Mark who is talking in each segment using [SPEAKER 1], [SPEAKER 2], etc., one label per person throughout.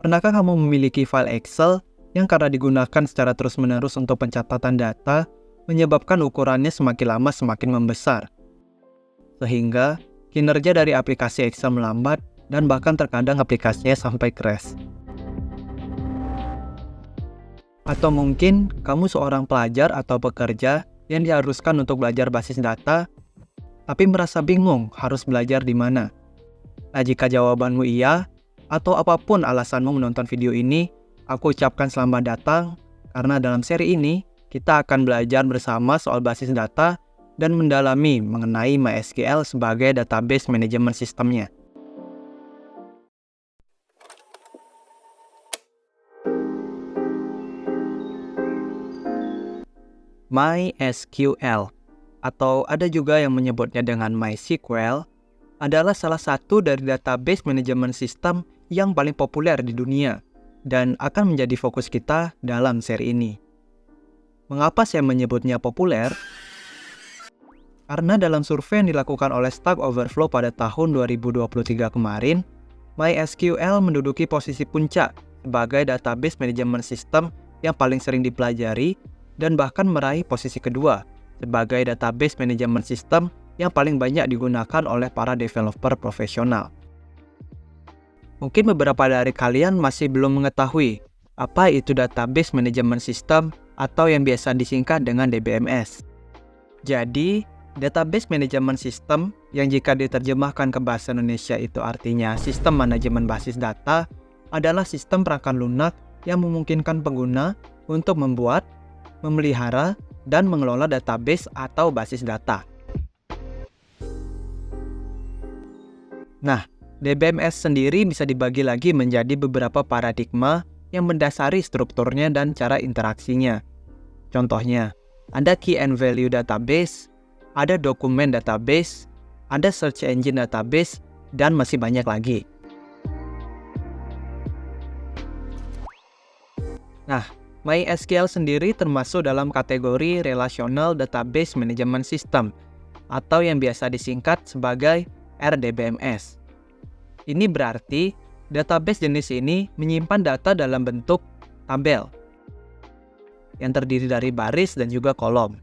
[SPEAKER 1] Pernahkah kamu memiliki file Excel yang karena digunakan secara terus-menerus untuk pencatatan data, menyebabkan ukurannya semakin lama semakin membesar? Sehingga kinerja dari aplikasi Excel melambat dan bahkan terkadang aplikasinya sampai crash. Atau mungkin kamu seorang pelajar atau pekerja yang diharuskan untuk belajar basis data, tapi merasa bingung harus belajar di mana. Nah, jika jawabanmu iya, atau apapun alasanmu menonton video ini, aku ucapkan selamat datang, karena dalam seri ini, kita akan belajar bersama soal basis data dan mendalami mengenai MySQL sebagai database manajemen sistemnya. MySQL, atau ada juga yang menyebutnya dengan MySQL, adalah salah satu dari database manajemen sistem yang paling populer di dunia dan akan menjadi fokus kita dalam seri ini. Mengapa saya menyebutnya populer? Karena dalam survei yang dilakukan oleh Stack Overflow pada tahun 2023 kemarin, MySQL menduduki posisi puncak sebagai database manajemen sistem yang paling sering dipelajari dan bahkan meraih posisi kedua sebagai database manajemen sistem yang paling banyak digunakan oleh para developer profesional. Mungkin beberapa dari kalian masih belum mengetahui apa itu database manajemen sistem atau yang biasa disingkat dengan DBMS. Jadi, database manajemen sistem yang jika diterjemahkan ke bahasa Indonesia itu artinya sistem manajemen basis data adalah sistem perangkat lunak yang memungkinkan pengguna untuk membuat, memelihara, dan mengelola database atau basis data. Nah, DBMS sendiri bisa dibagi lagi menjadi beberapa paradigma yang mendasari strukturnya dan cara interaksinya. Contohnya, ada Key and Value Database, ada Dokumen Database, ada Search Engine Database, dan masih banyak lagi. Nah, MySQL sendiri termasuk dalam kategori Relational Database Management System atau yang biasa disingkat sebagai RDBMS. Ini berarti database jenis ini menyimpan data dalam bentuk tabel yang terdiri dari baris dan juga kolom.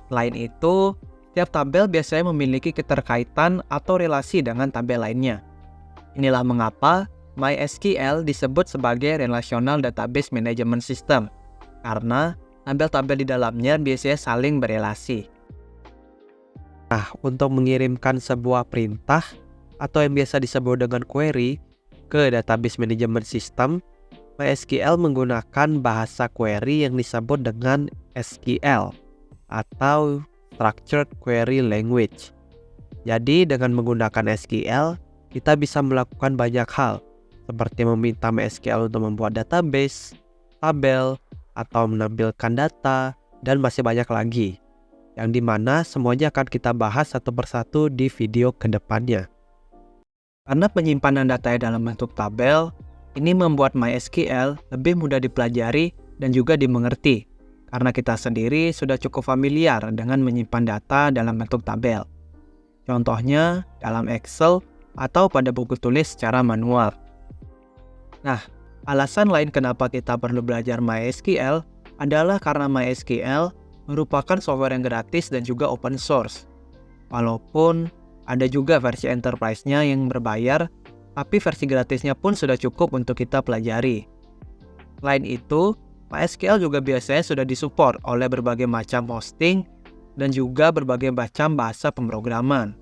[SPEAKER 1] Selain itu, setiap tabel biasanya memiliki keterkaitan atau relasi dengan tabel lainnya. Inilah mengapa MySQL disebut sebagai Relational Database Management System, karena tabel-tabel di dalamnya biasanya saling berelasi. Nah, untuk mengirimkan sebuah perintah atau yang biasa disebut dengan query ke database management system, MySQL menggunakan bahasa query yang disebut dengan SQL atau Structured Query Language. Jadi, dengan menggunakan SQL, kita bisa melakukan banyak hal, seperti meminta MySQL untuk membuat database, tabel, atau menampilkan data, dan masih banyak lagi, yang dimana semuanya akan kita bahas satu persatu di video kedepannya. Karena penyimpanan data dalam bentuk tabel, ini membuat MySQL lebih mudah dipelajari dan juga dimengerti, karena kita sendiri sudah cukup familiar dengan menyimpan data dalam bentuk tabel. Contohnya dalam Excel atau pada buku tulis secara manual. Nah, alasan lain kenapa kita perlu belajar MySQL adalah karena MySQL merupakan software yang gratis dan juga open source. Walaupun ada juga versi enterprise-nya yang berbayar, tapi versi gratisnya pun sudah cukup untuk kita pelajari. Selain itu, MySQL juga biasanya sudah disupport oleh berbagai macam hosting dan juga berbagai macam bahasa pemrograman.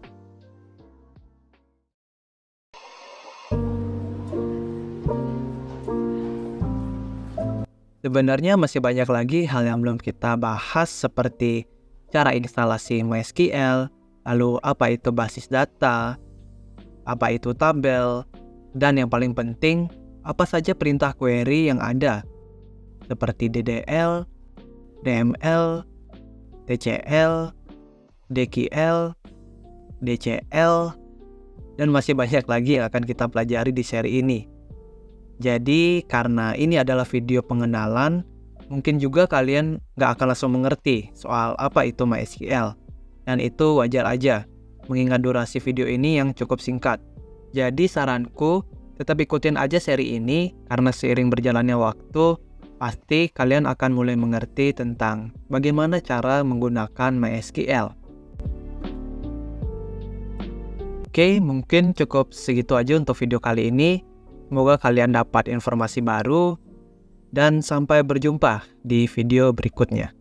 [SPEAKER 1] Sebenarnya masih banyak lagi hal yang belum kita bahas seperti cara instalasi MySQL, lalu apa itu basis data, apa itu tabel, dan yang paling penting, apa saja perintah query yang ada, seperti DDL, DML, TCL, DQL, DCL, dan masih banyak lagi yang akan kita pelajari di seri ini. Jadi, karena ini adalah video pengenalan, mungkin juga kalian nggak akan langsung mengerti soal apa itu MySQL. Dan itu wajar aja, mengingat durasi video ini yang cukup singkat. Jadi saranku, tetap ikutin aja seri ini karena seiring berjalannya waktu, pasti kalian akan mulai mengerti tentang bagaimana cara menggunakan MySQL. Oke, mungkin cukup segitu aja untuk video kali ini. Semoga kalian dapat informasi baru dan sampai berjumpa di video berikutnya.